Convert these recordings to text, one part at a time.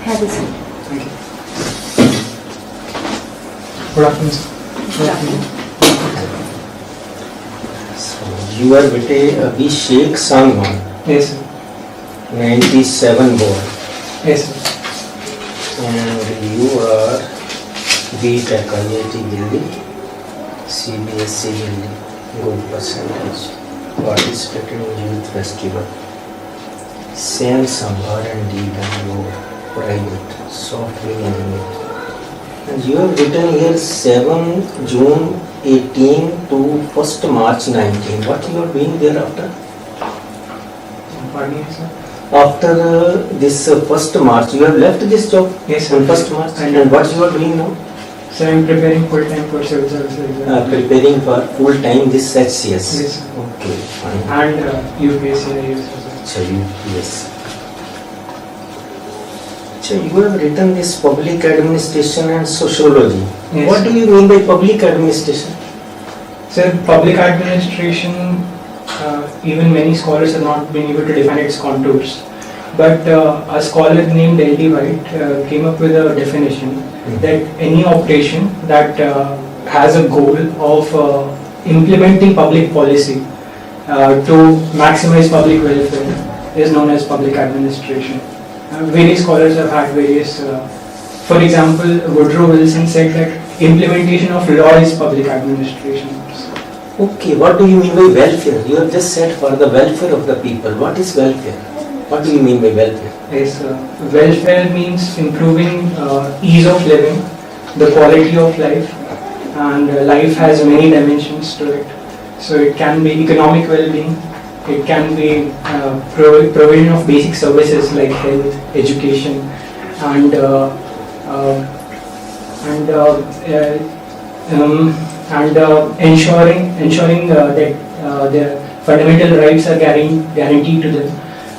Have a seat. Thank you. Good afternoon, sir. Good afternoon. You are बेटे अभी Sheikh Sangwan Yes, sir. 97 born Yes, sir. and you are B.Tech IIT Delhi CBSE Delhi good percentage participated in youth festival Sam Sambar and D Bangalore private software engineer and you have written here 7 June 18 to 1st March 19 what you are doing thereafter? Pardon me, sir. After this 1st March, you have left this job? Yes, sir. On 1st March? And what you are doing now? So I'm preparing full-time for civil services exam. Preparing for full-time this HCS? Yes, sir. Okay, fine. And UPSC I use as well. So yes. So you have written this public administration and sociology. Yes. What do you mean by public administration? Sir, public administration, even many scholars have not been able to define its contours. But a scholar named L.D. White came up with a definition that any operation that has a goal of implementing public policy to maximize public welfare is known as public administration. Various scholars have had various, for example, Woodrow Wilson said that implementation of law is public administration. Okay, what do you mean by welfare? You have just said for the welfare of the people. What is welfare? What do you mean by welfare? Yes, welfare means improving ease of living, the quality of life, and life has many dimensions to it. So it can be economic well-being, it can be provision of basic services like health, education, and ensuring that their fundamental rights are guaranteed to them,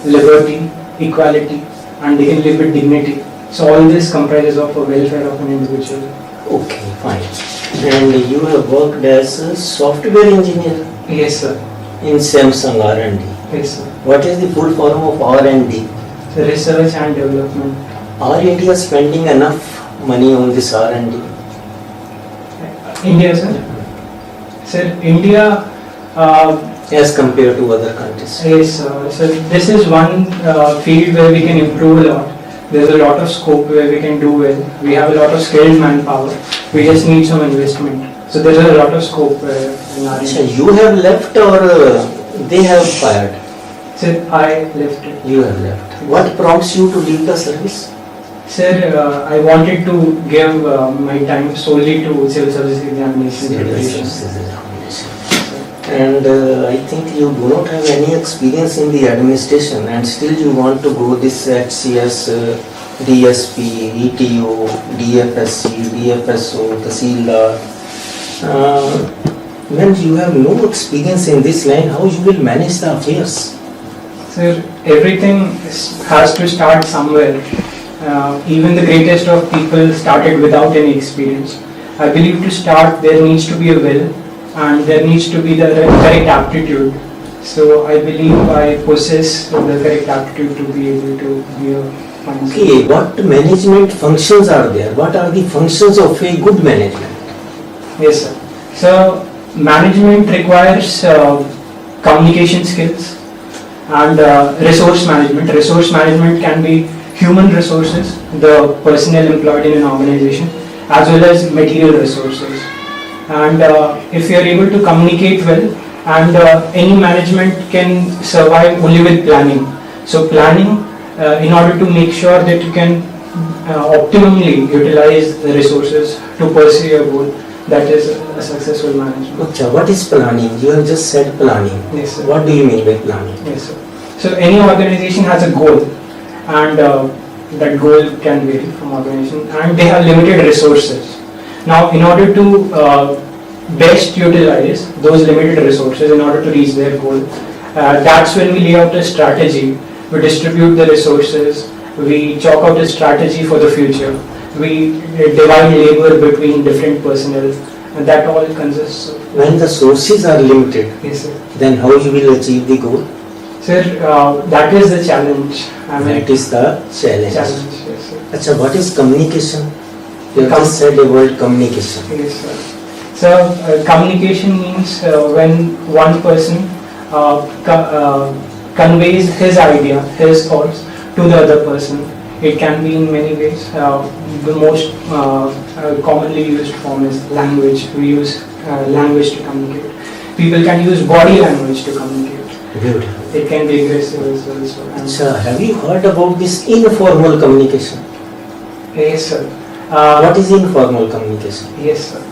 liberty, equality, and they can live with dignity. So all this comprises of a welfare of an individual. Okay, fine. And you have worked as a software engineer Yes, sir. in Samsung R&D. Yes, sir. What is the full form of R&D? So research and development. Are India spending enough money on this R&D? India, sir. Sir, India. As compared to other countries? Yes, so this is one field where we can improve a lot. There's a lot of scope where we can do well. We have a lot of skilled manpower. We just need some investment. So there's a lot of scope in our So industry. you have left or they have fired? Sir, I left it. You have left. What prompts you to leave the service? Sir, I wanted to give my time solely to civil service examination preparations. And I think you do not have any experience in the administration and still you want to go this HCS, DSP, ETO, DFSC, DFSO, Tahsildar. When you have no experience in this line, how you will manage the affairs? Sir, everything has to start somewhere. Even the greatest of people started without any experience. I believe to start there needs to be a will and there needs to be the correct aptitude. So I believe I possess the correct aptitude to be able to be a fine Okay, citizen. what management functions are there? What are the functions of a good management? Yes, sir. So management requires communication skills and resource management. Resource management can be human resources, the personnel employed in an organization, as well as material resources. And if you are able to communicate well, and any management can survive only with planning. So planning, in order to make sure that you can optimally utilize the resources to pursue your goal, that is a successful management. Okay, what is planning? You have just said planning. Yes, sir. What do you mean by planning? Yes, sir. So any organization has a goal, and that goal can vary from organization, and they have limited resources. Now, in order to best utilize those limited resources in order to reach their goal, that's when we lay out a strategy. We distribute the resources, we chalk out a strategy for the future, we divide labor between different personnel, and that all consists of. When the sources are limited, Yes, sir. then how you will achieve the goal? Sir, that is the challenge. That is the challenge. Yes, sir. Acha, what is communication? You have just said the word communication. Yes, sir. So, communication means when one person conveys his idea, his thoughts to the other person. It can be in many ways. The most commonly used form is language. We use language to communicate. People can use body language to communicate. Beautiful. It can be aggressive as well. So, have you heard about this informal communication? Yes, sir. What is informal communication? Yes, sir.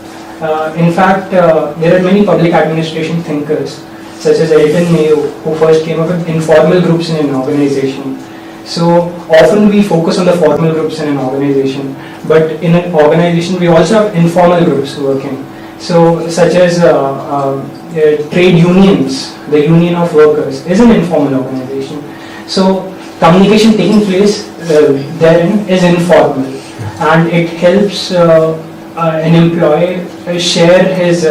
In fact, there are many public administration thinkers, such as Elton Mayo, who first came up with informal groups in an organization. So often we focus on the formal groups in an organization, but in an organization we also have informal groups working. So such as trade unions, the union of workers is an informal organization. So communication taking place therein is informal, and it helps an employee share his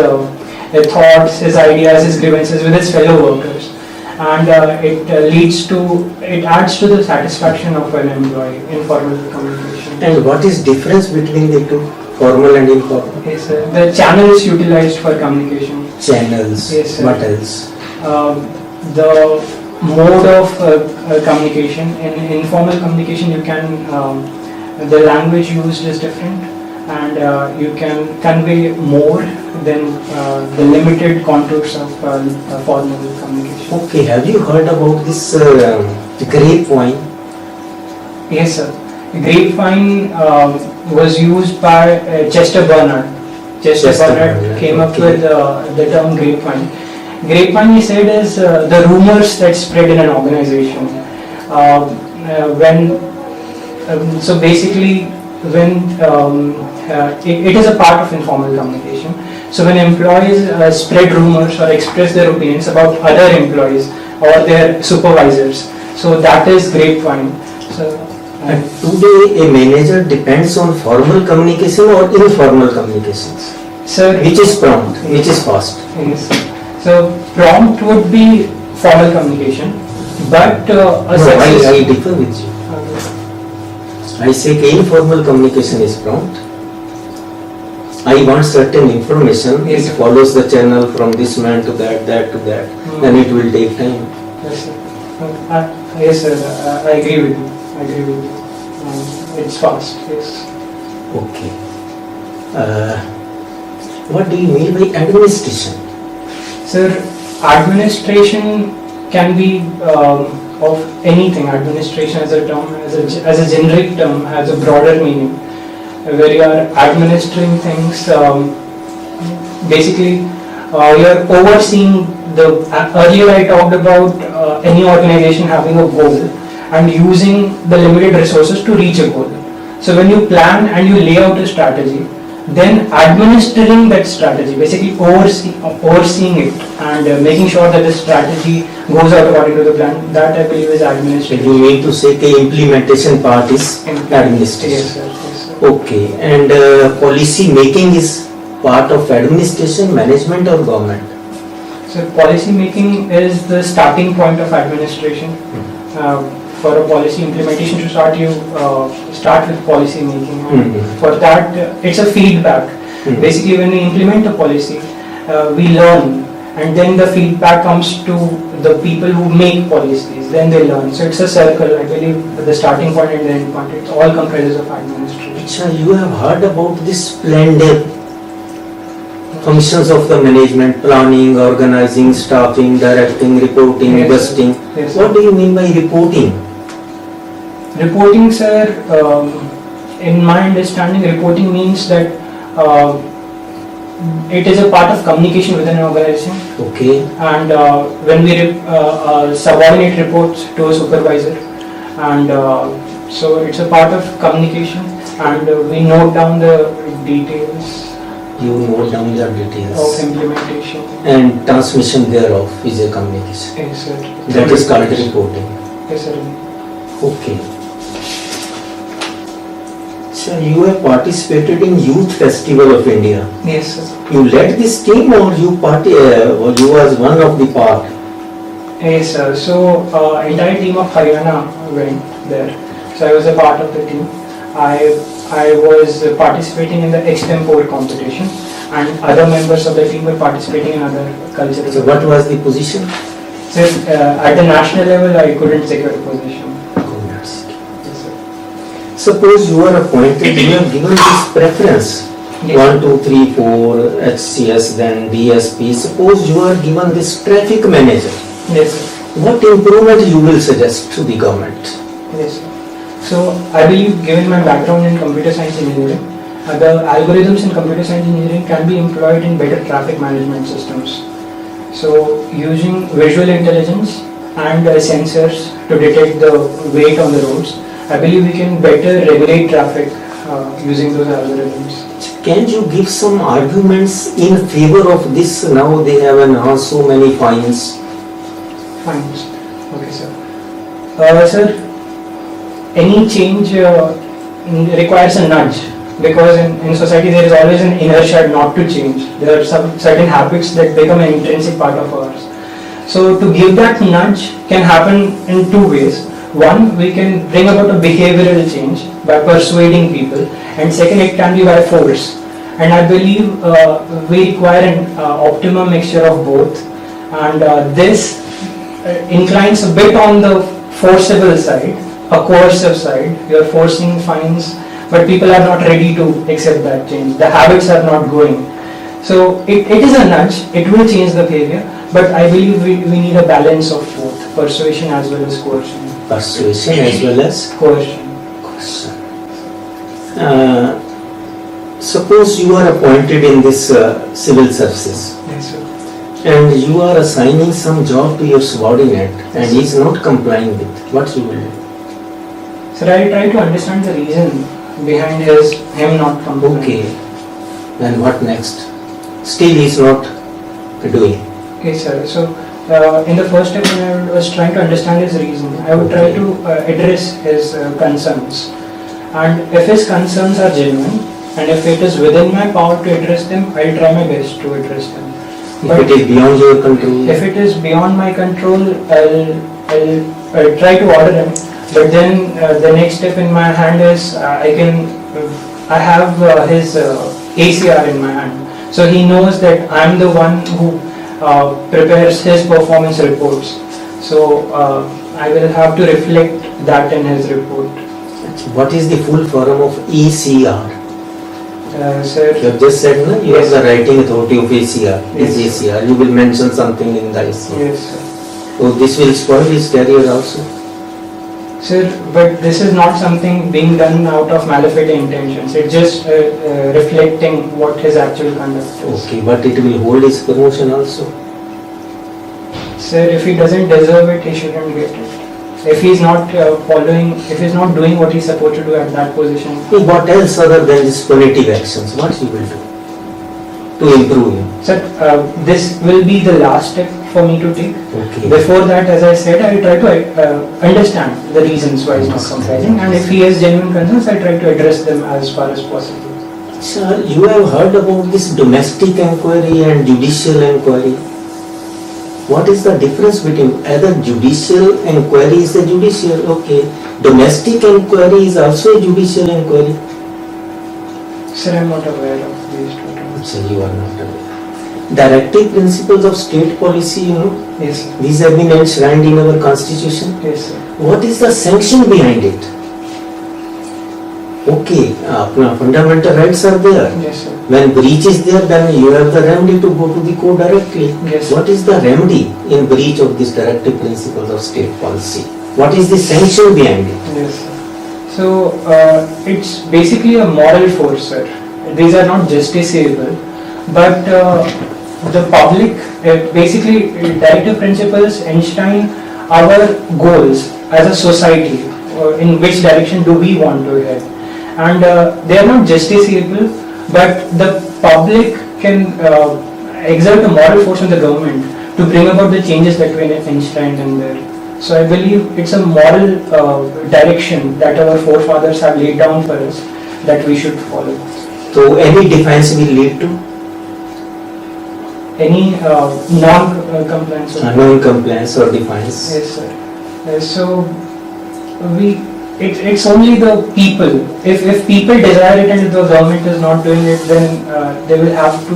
thoughts, his ideas, his grievances with his fellow workers, and it adds to the satisfaction of an employee. Informal communication. And what is difference between the two, formal and informal? Yes, sir. The channels utilized for communication. Channels. Yes, sir. What else? The mode of communication. In informal communication, you can the language used is different, and you can convey more than the limited contours of formal communication. Okay, have you heard about this grapevine? Yes, sir. Grapevine was used by Chester Bernard. Chester Bernard came up with the term grapevine. Grapevine, he said, is the rumors that spread in an organization. So basically, when it is a part of informal communication. So when employees spread rumors or express their opinions about other employees or their supervisors, so that is grapevine. So and today a manager depends on formal communication or informal communications. Sir, which is prompt, which is fast. Yes. So prompt would be formal communication, but I differ with you. I say informal communication is prompt. I want certain information. Yes, it follows the channel from this man to that to that. Then it will take time. Yes, sir. Yes, sir. I agree with you. It's fast. Yes. Okay. What do you mean by administration? Sir, administration can be of anything. Administration as a term, as a generic term, has a broader meaning, where you are administering things. Basically, you are overseeing the. Earlier, I talked about any organization having a goal and using the limited resources to reach a goal. So when you plan and you lay out a strategy, then administering that strategy, basically overseeing it and making sure that the strategy goes out according to the plan, that I believe is administration. You mean to say the implementation part is administration? Yes, sir. Yes, sir. Okay, and policy making is part of administration, management or government? So policy making is the starting point of administration. For a policy implementation to start, you start with policy making. For that, it's a feedback. Basically, when we implement a policy, we learn, and then the feedback comes to the people who make policies. Then they learn. So it's a circle. I believe the starting point and the end point. It all comprises of administration. So you have heard about this splendid functions of the management: planning, organizing, staffing, directing, reporting, Yes, busting. Yes, what do you mean by reporting? Reporting, sir, in my understanding, reporting means that it is a part of communication within an organization. Okay. And when we subordinate reports to a supervisor, and so it's a part of communication, and we note down the details. You note down the details of implementation and transmission thereof is a communication. Yes, sir. That is called reporting. Yes, sir. Okay. Sir, you have participated in Youth Festival of India. Yes, sir. You led this team or you was one of the part? Yes, sir. So entire team of Haryana went there. So I was a part of the team, I was participating in the extempore competition, and other members of the team were participating in other cultural. So what was the position? So at the national level, I couldn't secure a position. Yes, Yes, sir. suppose you are appointed, you are given this preference. Yes. 1, 2, 3, 4, HCS, then DSP. Suppose you are given this traffic manager. Yes, sir. What improvement you will suggest to the government? Yes, sir. So I believe, given my background in computer science engineering, the algorithms in computer science engineering can be employed in better traffic management systems. So using visual intelligence and sensors to detect the weight on the roads, I believe we can better regulate traffic using those algorithms. Can you give some arguments in favor of this? Now they have announced so many fines. Fine. Okay, sir. Sir, any change requires a nudge, because in society there is always an inertia not to change. There are some certain habits that become an intrinsic part of ours. So to give that nudge can happen in two ways. One, we can bring about a behavioral change by persuading people, and second, it can be by force. And I believe we require an optimum mixture of both, and this inclines a bit on the forcible side, a coercive side. You are forcing fines, but people are not ready to accept that change. The habits are not going. So it is a nudge, it will change the behavior, but I believe we need a balance of both, persuasion as well as coercion. Persuasion as well as Coercion. coercion. Suppose you are appointed in this civil services, Yes, sir. and you are assigning some job to your subordinate and he is not complying with, what you will do? Sir, I try to understand the reason behind him not complying. Okay, then what next? Still he is not doing. Okay, sir. So in the first step, when I was trying to understand his reason, I would try to address his concerns. And if his concerns are genuine, and if it is within my power to address them, I'll try my best to address them. If it is beyond your control, If it is beyond my control, I'll try to order him. But then the next step in my hand is I have his ACR in my hand. So he knows that I'm the one who prepares his performance reports. So I will have to reflect that in his report. what is the full form of ECR? Sir, You have just said, no? You Yes. are the writing authority of ACR. Is Yes. ACR. You will mention something in the ACR. yes, sir. So this will spoil his career also. Sir, but this is not something being done out of malafide intentions. It's just reflecting what his actual conduct is. Okay, but it will hold his promotion also. Sir, if he doesn't deserve it, he shouldn't get it. If he's not if he's not doing what he's supposed to do at that position. What else other than these punitive actions? What you will do to improve him? Sir, this will be the last step for me to take. Okay. Before that, as I said, I try to understand the reasons why he's not complying, and if he has genuine concerns, I try to address them as far as possible. Sir, you have heard about this domestic inquiry and judicial inquiry. What is the difference between either judicial inquiry is a judicial, okay, domestic inquiry is also a judicial inquiry? Sir, I'm not aware of these two terms. So you are not aware. Directive principles of state policy, you know, Yes, sir. these have been enshrined in our constitution. Yes, sir. What is the sanction behind it? Okay, fundamental rights are there. Yes, sir. When breach is there, then you have the remedy to go to the court directly. Yes. What is the remedy in breach of this directive principles of state policy? What is the sanction behind it? Yes, sir. So it's basically a moral force, sir. These are not justiciable, but the public, basically directive principles enshrine our goals as a society. In which direction do we want to head? And they are not justiciable, but the public can exert a moral force on the government to bring about the changes that we enshrined in there. So I believe it's a moral direction that our forefathers have laid down for us that we should follow. So any defense will lead to Any non-compliance? non-compliance or defiance. Yes, sir. So it's only the people. If people desire it and if the government is not doing it, then they will have to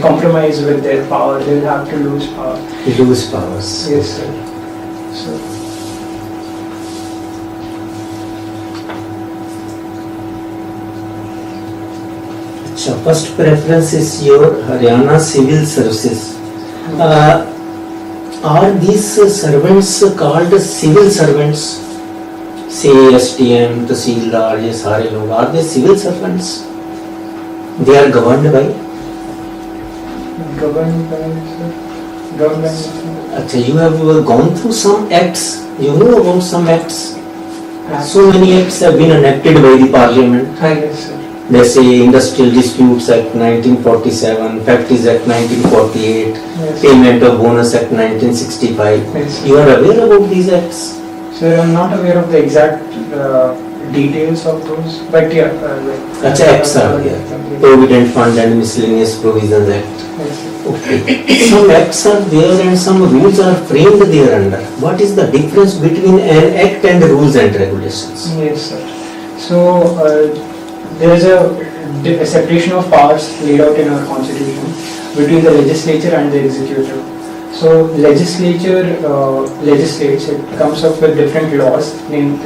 compromise with their power. They will have to lose power. Lose powers. Yes, sir. So. So first preference is your Haryana Civil Services. Are these servants called civil servants? Say STM, Tahsildar, ये सारे लोग, are they civil servants? They are governed by? Governed by, sir. Governed by. अच्छा, you have gone through some acts. You know about some acts. So many acts have been enacted by the Parliament. Yes, sir. They say Industrial Disputes Act 1947, Factories Act 1948, Yes. Payment of Bonus Act 1965. Yes. You are aware about these acts? Sir, I'm not aware of the exact details of those, but yeah. Achha, acts are there. Provident Fund and Miscellaneous Provisions Act. Yes, sir. Okay. Some acts are there and some rules are framed there under. What is the difference between an act and rules and regulations? Yes, sir. So, there is a separation of powers laid out in our constitution between the legislature and the executive. So legislature legislates, it comes up with different laws, and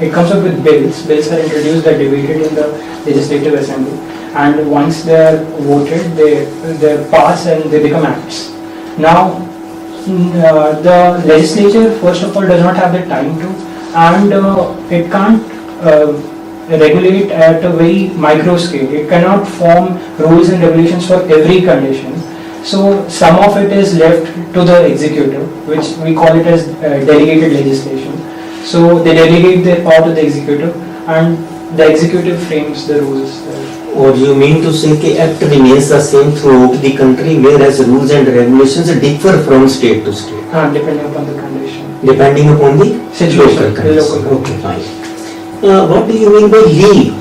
it comes up with bills. Bills are introduced, are debated in the legislative assembly, and once they are voted, they pass and they become acts. Now, the legislature first of all does not have the time to, and it can't regulate at a very micro scale. It cannot form rules and regulations for every condition. So some of it is left to the executive, which we call it as delegated legislation. So they delegate their power to the executive, and the executive frames the rules. Or you mean to say that act remains the same throughout the country, whereas rules and regulations differ from state to state? Depending upon the condition. Depending upon the Situation, local condition. local Okay, fine. What do you mean by leave?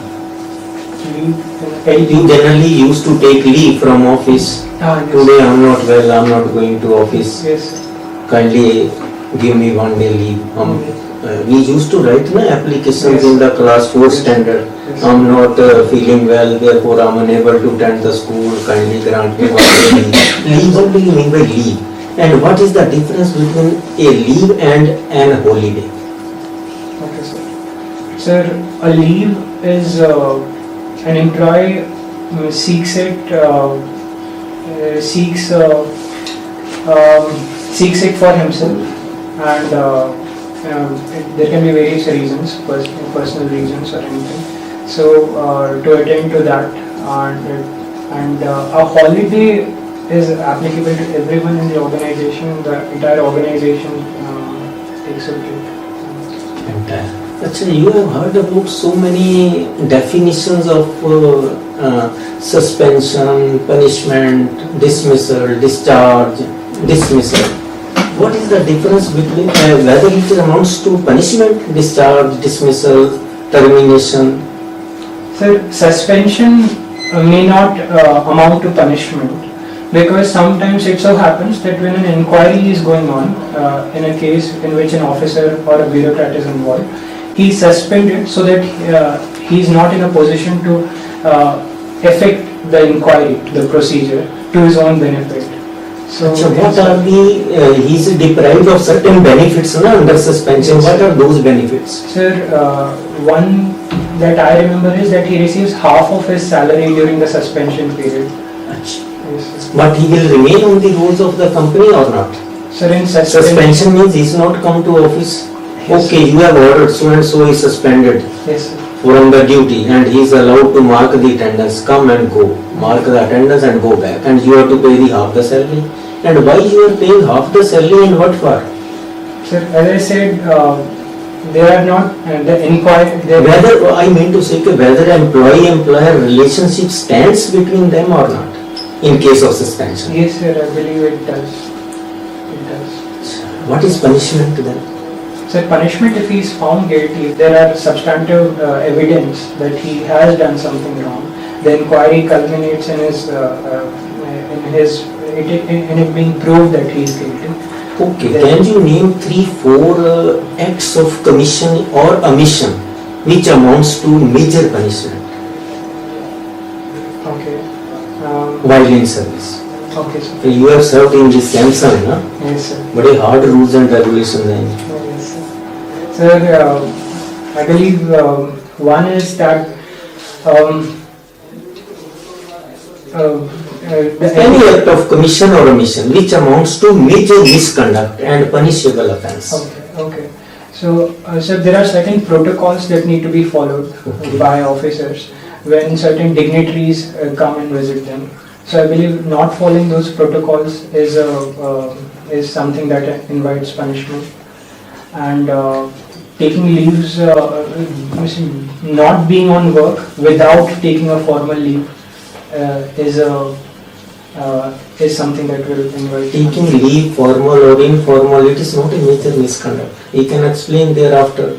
You generally used to take leave from office. Yes. Today I am not well, I am not going to office. Yes. Kindly give me 1 day leave. We used to write applications in the class 4 standard. Yes. I am not feeling well, therefore I am unable to attend the school. Kindly grant me 1 day leave. Leave, what do you mean by leave? And what is the difference between a leave and an holiday? Okay, sir. Sir, a leave is an employee seeks it for himself, and there can be various reasons, personal reasons or anything. So to attend to that, and a holiday is applicable to everyone in the organization. The entire organization takes a break. Actually, you have heard about so many definitions of suspension, punishment, dismissal, discharge, dismissal. What is the difference between whether it amounts to punishment, discharge, dismissal, termination? Sir, suspension may not amount to punishment, because sometimes it so happens that when an inquiry is going on in a case in which an officer or a bureaucrat is involved, he is suspended so that he is not in a position to affect the inquiry, the procedure, to his own benefit. So what are he is deprived of certain benefits under suspension. What are those benefits? Sir, one that I remember is that he receives half of his salary during the suspension period. Yes. But he will remain on the rolls of the company or not? Sir, in suspension means he is not come to office. Yes, okay, you have ordered so and so is suspended. Yes, sir. From the duty, and he is allowed to mark the attendance, come and go, mark the attendance and go back, and you have to pay the half the salary. And why you are paying half the salary and what for? Sir, as I said, they are not the inquiry. Whether I mean to say whether employee-employer relationship stands between them or not in case of suspension. Yes, sir. I believe it does. It does. What is punishment then? Sir, punishment if he is found guilty, if there are substantive evidence that he has done something wrong, the inquiry culminates in it being proved that he is guilty. Okay, can you name 3-4 acts of commission or omission which amounts to major punishment Okay. while in service? Okay, sir. So you have served in this Samsung, na? Yes, sir. बड़े hard rules and regulations हैं. Yes, sir. Sir, I believe one is that Any act of commission or omission which amounts to major misconduct and punishable offence. Okay. So, there are certain protocols that need to be followed by officers when certain dignitaries come and visit them. So, I believe not following those protocols is something that invites punishment. And taking leaves, not being on work without taking a formal leave is something that will invite. Taking leave, formal or informal, it is not a major misconduct. He can explain thereafter.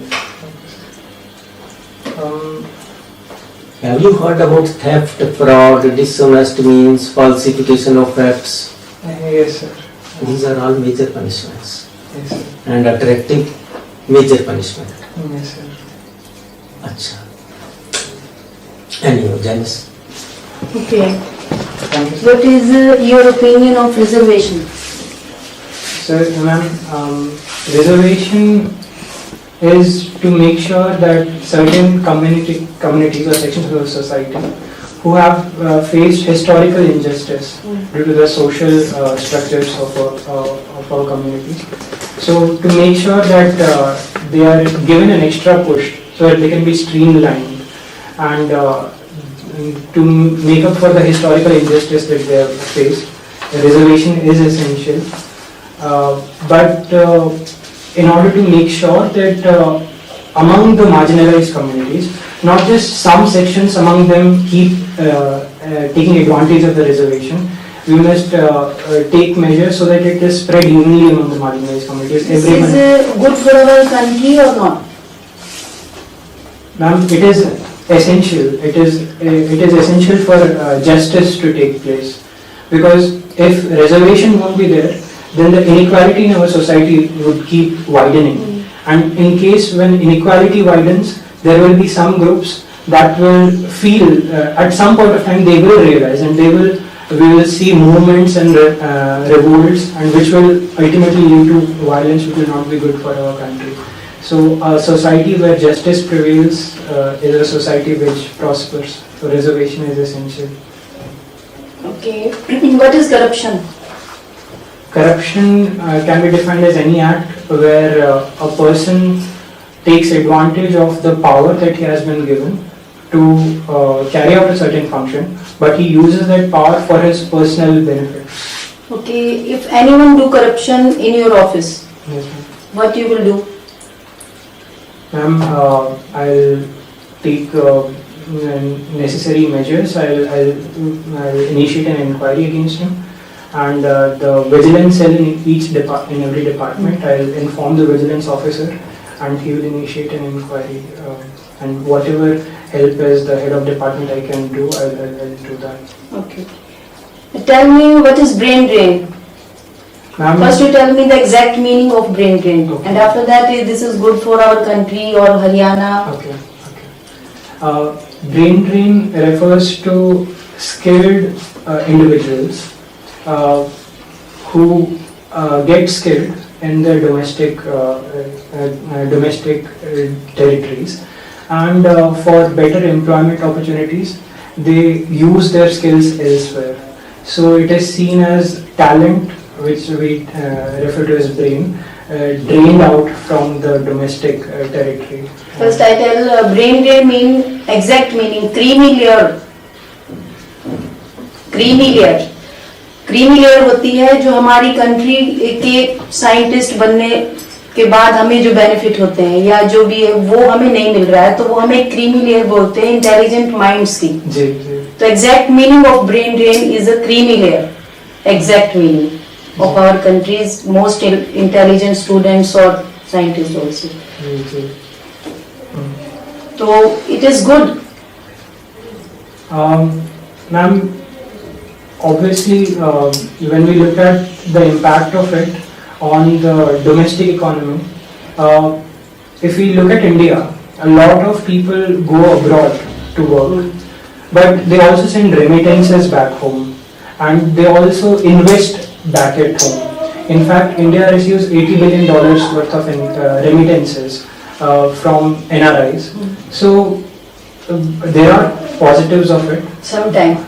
Have you heard about theft, fraud, dishonest means, falsification of facts? Yes, sir. These are all major punishments Yes, sir. and attractive major punishment. Yes, sir. Acha. Anyhow, Janice. Okay. Thank you, sir. What is your opinion of reservation? So, ma'am, reservation is to make sure that certain communities or sections of the society who have faced historical injustice due to the social structures of our communities. So, to make sure that they are given an extra push so that they can be streamlined and to make up for the historical injustice that they have faced, the reservation is essential. But in order to make sure that among the marginalized communities, not just some sections among them keep taking advantage of the reservation, we must take measures so that it is spread evenly among the marginalized communities. This is good for our country or not? Ma'am, it is essential. It is essential for justice to take place, because if reservation won't be there, then the inequality in our society would keep widening. And in case when inequality widens, there will be some groups that will feel at some point of time they will realize, and we will see movements and revolts, and which will ultimately lead to violence, which will not be good for our country. So a society where justice prevails is a society which prospers. So reservation is essential. Okay. What is corruption? Corruption can be defined as any act where a person takes advantage of the power that he has been given to carry out a certain function, but he uses that power for his personal benefit. Okay. If anyone do corruption in your office, Yes, ma'am. what you will do? Ma'am, I'll take necessary measures. I'll initiate an inquiry against him, and the vigilance cell in every department, I'll inform the vigilance officer, and he will initiate an inquiry. And whatever help as the head of department I can do, I'll do that. Okay. Tell me what is brain drain. Ma'am, First you tell me the exact meaning of brain drain, Okay. and after that this is good for our country or Haryana. Okay. Brain drain refers to skilled individuals who get skilled in their domestic territories, and for better employment opportunities, they use their skills elsewhere. So it is seen as talent, which we refer to as brain, drained out from the domestic territory. First I tell brain drain mean exact meaning creamy layer. Creamy layer होती है जो हमारी country के scientist बनने के बाद हमें जो बेनिफिट होते हैं या जो भी है वो हमें नहीं मिल रहा है, तो वो हमें क्रीमी लेयर बोलते हैं इंटेलिजेंट माइंड्स की. जी. तो exact meaning of brain drain is a creamy layer. Exact meaning of our country's most intelligent students or scientists also. So it is good. Ma'am, obviously when we look at the impact of it on the domestic economy. If we look at India, a lot of people go abroad to work, but they also send remittances back home, and they also invest back at home. In fact, India receives $80 billion worth of remittances from NRIs. So there are positives of it. Sometimes.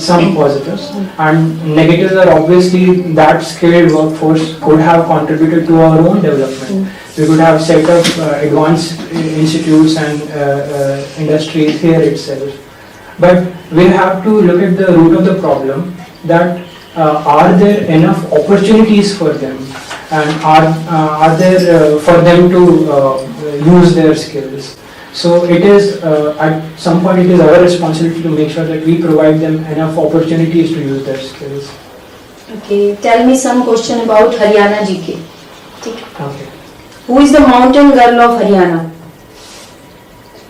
Some positives, and negatives are obviously that skilled workforce could have contributed to our own development. We could have set up advanced institutes and industries here itself. But we have to look at the root of the problem, that are there enough opportunities for them, and are there for them to use their skills. So it is, at some point it is our responsibility to make sure that we provide them enough opportunities to use their skills. Okay, tell me some question about Haryana GK. Okay. Who is the mountain girl of Haryana?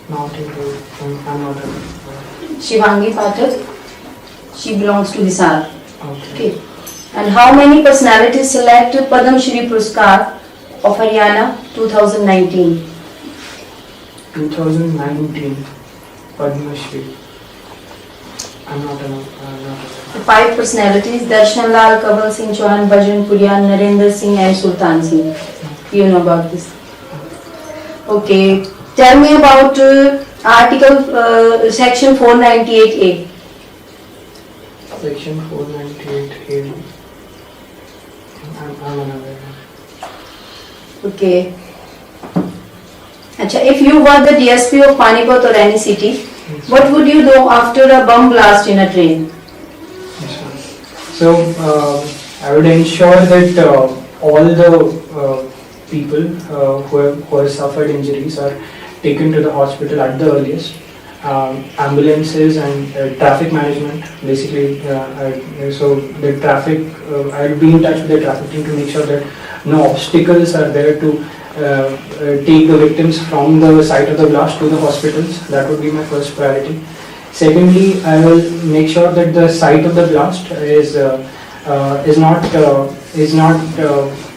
Mountain girl, I'm not Shivangi Pathak. She belongs to Hisar. okay. Okay. And how many personalities select Padam Shri Puraskar of Haryana 2019? 2019 Padma Shri. I'm not The 5 personalities: Darshan Lal, Kamal Singh Chauhan, Bhajan Puriya, Narendra Singh and Sultan Singh. You know about this. Okay. Tell me about article section 498A. Section 498A. I'm unaware. Okay. Achha, if you were the DSP of Panipat or any city, what would you do after a bomb blast in a train? Yes, ma'am. So I would ensure that all the people who have suffered injuries are taken to the hospital at the earliest. Ambulances and traffic management, basically. So the traffic, I'll be in touch with the traffic team to make sure that no obstacles are there to take the victims from the site of the blast to the hospitals. That would be my first priority. Secondly, I will make sure that the site of the blast is not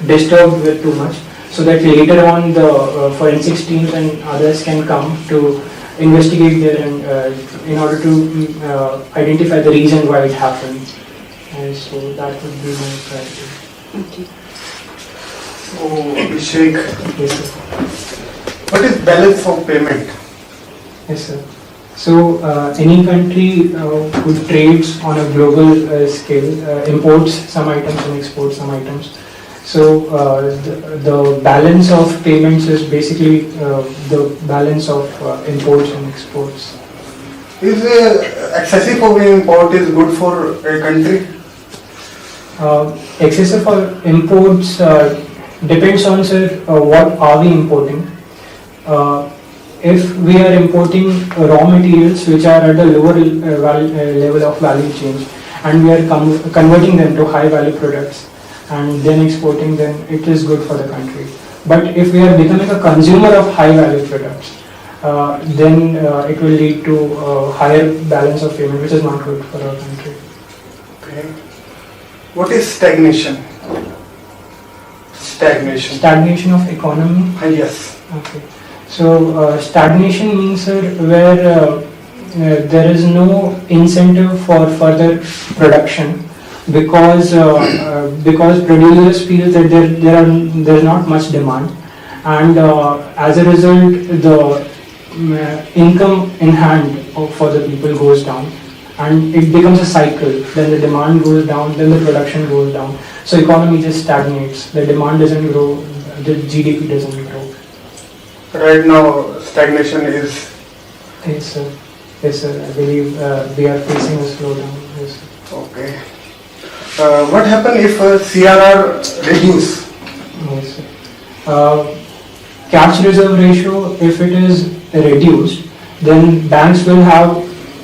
disturbed with too much, so that later on the forensics teams and others can come to investigate there and in order to identify the reason why it happened. And so that would be my priority. Okay. So, Abhishek, Yes, sir. what is balance of payment? Yes, sir. So any country who trades on a global scale imports some items and exports some items. So the balance of payments is basically the balance of imports and exports. Is excessive of import is good for a country? Excessive imports depends on, sir, what are we importing. If we are importing raw materials which are at the lower level of value change, and we are converting them to high value products and then exporting, then it is good for the country. But if we are becoming a consumer of high value products, then it will lead to higher balance of payment, which is not good for our country. Okay. What is stagnation? Stagnation. Stagnation of economy. Yes. Okay. So stagnation means where there is no incentive for further production because producers feel that there is not much demand, and as a result the income in hand for the people goes down, and it becomes a cycle. Then the demand goes down, then the production goes down. So economy just stagnates. The demand doesn't grow, the GDP doesn't grow. Right now, stagnation is. Yes, sir. Yes, sir. I believe we are facing a slowdown. Yes, sir. Okay. What happens if CRR reduce? Yes, sir. Cash reserve ratio, if it is reduced, then banks will have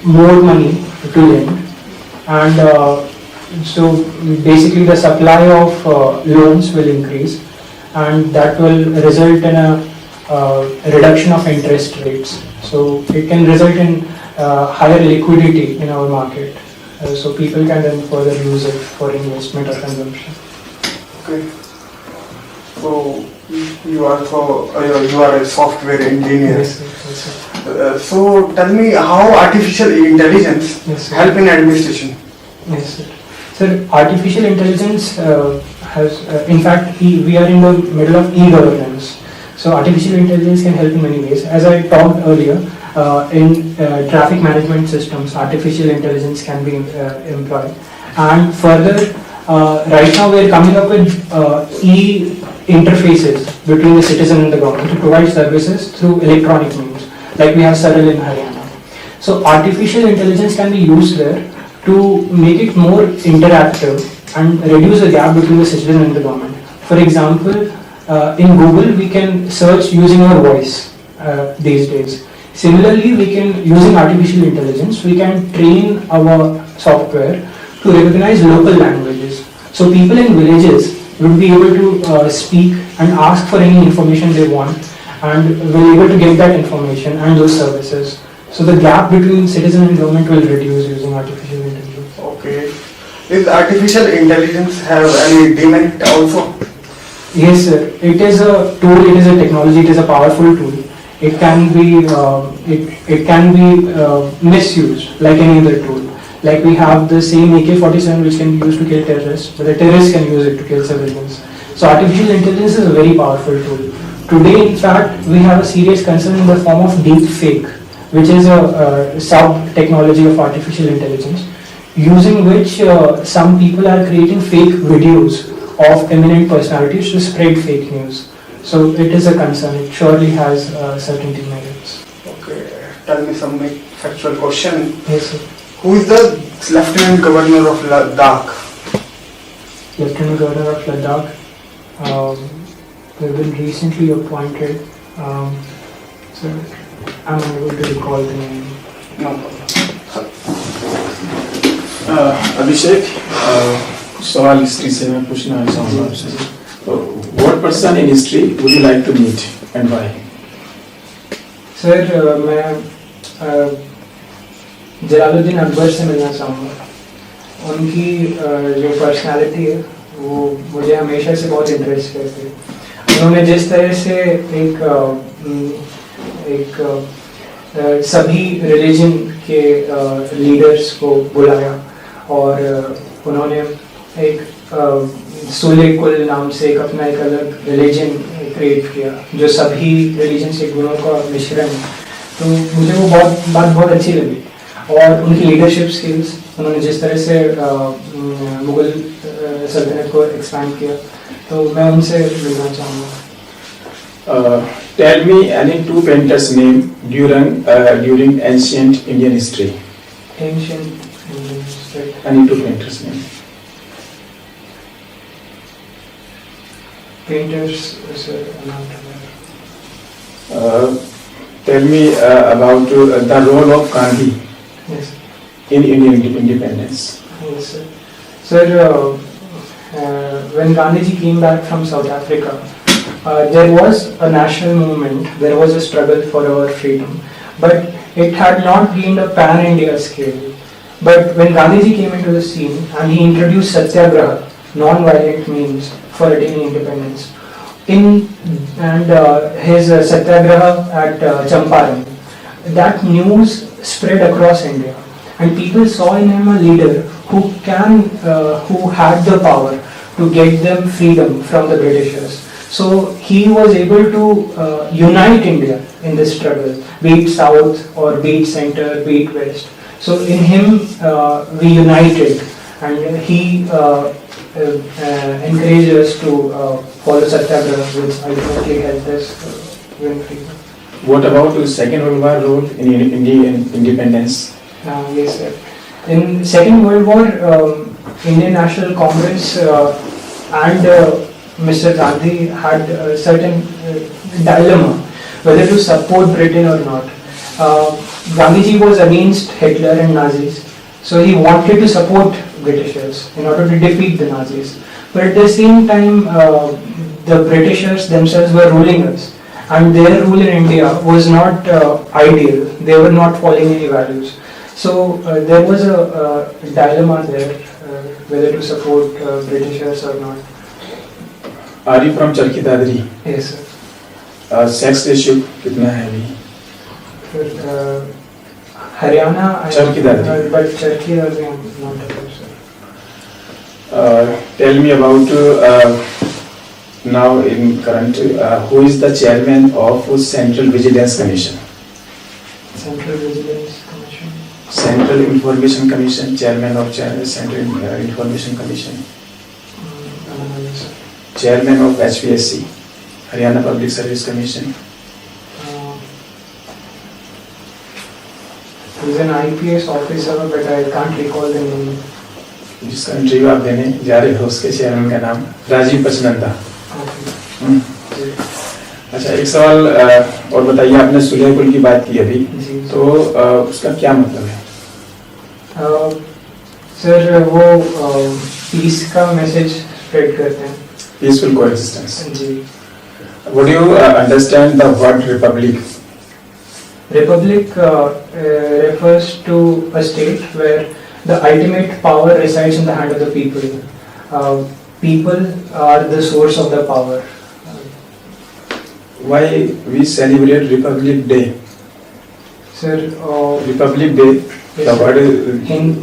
more money to lend, and so basically the supply of loans will increase, and that will result in a reduction of interest rates. So it can result in higher liquidity in our market. So people can then further use it for investment or consumption. Okay. So you are a software engineer. Yes, sir. Yes, sir. So tell me how artificial intelligence Yes, sir. help in administration. Yes, sir. Sir, artificial intelligence has, in fact, we are in the middle of e-governance. So artificial intelligence can help in many ways. As I talked earlier, in traffic management systems, artificial intelligence can be employed. And further, right now we are coming up with e-interfaces between the citizen and the government to provide services through electronic means, like we have Saral in Haryana. So artificial intelligence can be used there to make it more interactive and reduce the gap between the citizen and the government. For example, in Google we can search using our voice these days. Similarly, we can, using artificial intelligence, we can train our software to recognize local languages. So people in villages will be able to speak and ask for any information they want, and will be able to get that information and those services. So the gap between citizen and government will reduce using artificial intelligence. Okay. Is artificial intelligence have any demerit also? Yes, sir. It is a tool. It is a technology. It is a powerful tool. It can be misused like any other tool. Like we have the same AK-47 which can be used to kill terrorists, but the terrorists can use it to kill civilians. So artificial intelligence is a very powerful tool. Today, in fact, we have a serious concern in the form of deep fake, which is a sub-technology of artificial intelligence, using which some people are creating fake videos of eminent personalities to spread fake news. So it is a concern. It surely has certain demerits. Okay. Tell me some factual question. Yes, sir. Who is the Lieutenant Governor of Ladakh? Lieutenant Governor of Ladakh, they've been recently appointed. So I'm unable to recall the name. No. अभिषेक सवाल history से मैं पूछना चाहूँगा आपसे. What person in history would you like to meet and why? Sir मैं जलालुद्दीन अकबर से मिलना चाहूँगा. उनकी जो पर्सनालिटी है वो मुझे हमेशा से बहुत इंटरेस्ट करती है. उन्होंने जिस तरह से एक सभी रिलीजन के लीडर्स को बुलाया, और उन्होंने एक सोले कुल नाम से एक अपना एक अलग रिलीजन क्रिएट किया जो सभी रिलीजन के गुणों का मिश्रण है. तो मुझे वो बात बहुत अच्छी लगी. और उनकी लीडरशिप स्किल्स, उन्होंने जिस तरह से मुगल सल्तनत को एक्सपैंड किया, तो मैं उनसे मिलना चाहूँगा. Tell me any two painters' name during ancient Indian history. Ancient Indian history. Any two painters' name. Painters, sir, I'm not aware. Tell me about the role of Gandhi Yes. in Indian independence. Yes, sir. Sir, when Gandhiji came back from South Africa, there was a national movement, there was a struggle for our freedom, but it had not gained a pan-India scale. But when Gandhiji came into the scene and he introduced satyagraha, non-violent means for attaining independence, his satyagraha at Champaran, that news spread across India, and people saw in him a leader who had the power to get them freedom from the Britishers. So he was able to unite India in this struggle, be it South or be it Center, be it West. So in him we united, and he encouraged us to follow satyagraha, which ultimately helped us win freedom. What about the Second World War role in Indian independence? Yes, sir. In Second World War, Indian National Congress and Mr. Gandhi had a certain dilemma whether to support Britain or not. Gandhiji was against Hitler and Nazis, so he wanted to support Britishers in order to defeat the Nazis. But at the same time, the Britishers themselves were ruling us, and their rule in India was not ideal. They were not following any values. So there was a dilemma there, whether to support Britishers or not. Are you from Charki Dadri? Yes, sir. Sex ratio कितना है अभी? Haryana. Charki Dadri. But Charki Dadri I'm not aware, sir. Tell me about now in current who is the chairman of Central Vigilance Commission? Central Vigilance Commission. Central Information Commission, chairman of Central Information Commission. Chairman of HPSC, Haryana Public Service Commission. He's an IPS officer, but I can't recall the name. जिसका interview आप देने जा रहे हो उसके chairman का नाम राजीव पचनंदा। अच्छा, एक सवाल और बताइए, आपने सुलह कुल की बात की अभी, तो उसका क्या मतलब है? सर वो पीस का मैसेज स्प्रेड करते हैं। Peaceful coexistence. जी। Would you understand the word republic? Republic refers to a state where the ultimate power resides in the hand of the people. People are the source of the power. Why we celebrate Republic Day? Sir, Republic Day, the word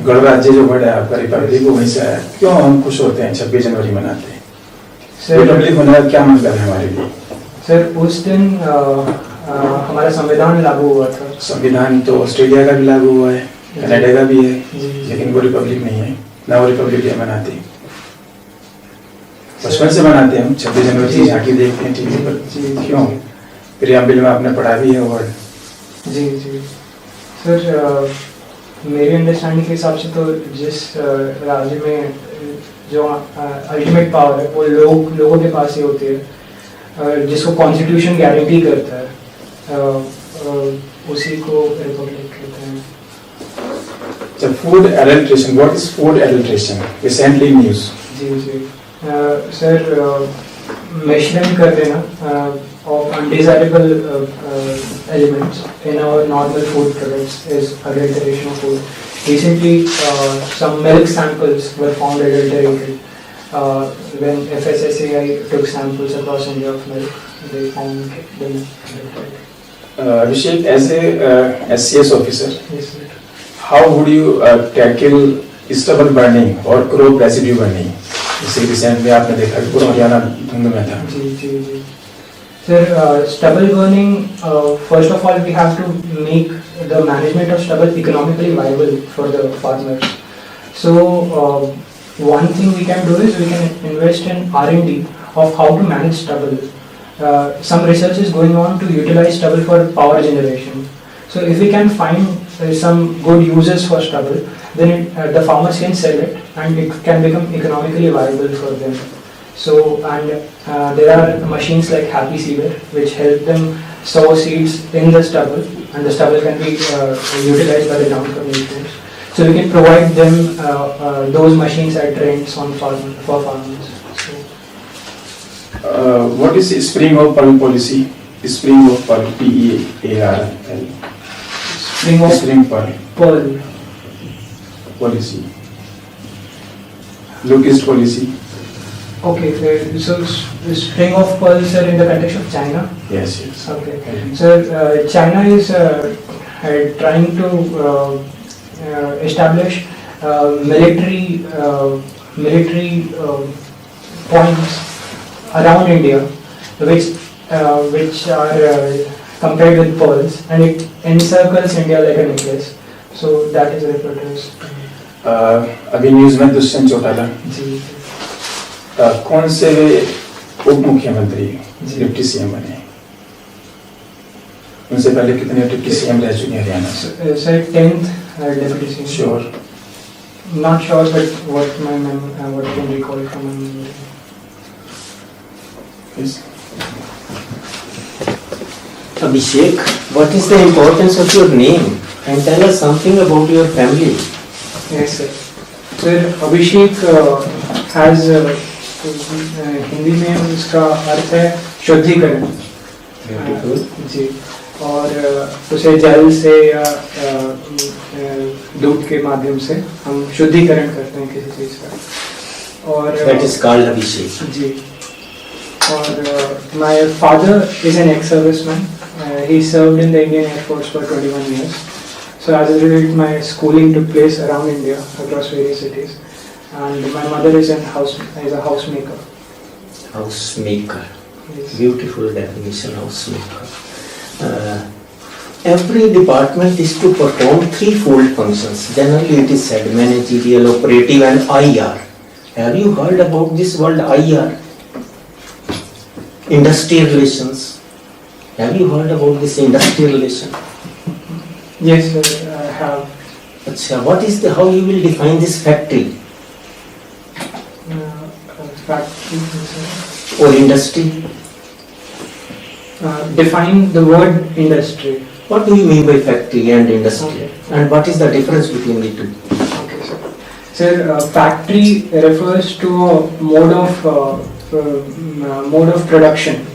गणराज्य जो word है आपका Republic वो वहीं से आया। क्यों हम खुश होते हैं 26 जनवरी मनाते हैं? रिपब्लिक होने का क्या मतलब है हमारे लिए? सर उस दिन हमारा संविधान लागू हुआ था। संविधान तो ऑस्ट्रेलिया का भी लागू हुआ है, कनाडा का भी है, लेकिन वो रिपब्लिक नहीं है ना, वो रिपब्लिक डे मनाते हैं। बचपन से मनाते हैं हम 26 जनवरी की झांकी देखते हैं टीवी पर। क्यों? प्रियम्बल में आपने पढ़ा भी है वर्ड। जी जी सर, मेरी अंडरस्टैंडिंग के हिसाब से तो जिस राज्य में जो अल्टीमेट पावर है वो लोगों के पास ही होती है, जिसको कॉन्स्टिट्यूशन गारंटी करता है, उसी को रिपब्लिक कहते हैं। So food adulteration. What is food adulteration? Recently news. Ji ji sir, measurement कर देना of undesirable elements in our normal food products is adulteration of food. Recently, some milk samples were found adulterated. When FSSAI took samples across India of milk, they found them adulterated. Abhishek, as a SCS officer, Yes, sir. how would you tackle stubble burning or crop residue burning? जैसे recent में आपने देखा कि पूरा हरियाणा धुंध में था। जी जी जी sir, stubble burning, first of all we have to make the management of stubble economically viable for the farmers. So one thing we can do is we can invest in R&D of how to manage stubble. Some research is going on to utilize stubble for power generation. So if we can find some good uses for stubble, then the farmers can sell it and it can become economically viable for them. So, and there are machines like Happy Seeder which help them sow seeds in the stubble, and the stubble can be utilized by the ground for nutrients. So we can provide them those machines at rents for farmers. So, what is spring of pearl policy? Spring of pearl, PEARL. Spring pearl pearl. policy. Locust policy. Okay, so string of pearls are in the context of China. Yes, yes. Okay, so China is trying to establish military points around India, which are compared with pearls, and it encircles India like a necklace. So that is referred as. अभी news में दुष्यंत चौटाला जी कौन से उप मुख्यमंत्री deputy CM बने? उनसे पहले कितने डिप्टी सीएम रह चुके हैं हरियाणा से? Sir 10th deputy CM. Sure? Not sure, but what I can recall from my memory. Yes. Abhishek, what is the importance of your name? And tell us something about your family. Yes, sir. Sir, Abhishek has Hindi में उसका अर्थ है शुद्धिकरण. Beautiful. जी, और उसे जल से या दूध के माध्यम से हम शुद्धिकरण करते हैं किसी चीज़ का. और That is called Abhishek. Ji. My father is an ex-serviceman. He served in the Indian Air Force for 21 years. So as a result, my schooling took place around India, across various cities. And my mother is a housemaker. Housemaker. Yes. Beautiful definition, housemaker. Every department is to perform threefold functions. Generally it is said managerial, operative and IR. Have you heard about this word IR? Industrial relations. Have you heard about this industrial relation? Yes, sir, I have. Achha, what is the, how you will define this factory Factory, sir. or industry? Define the word industry. What do you mean by factory and industry? Okay. And what is the difference between the two? Okay, sir. Sir, factory refers to a mode of production.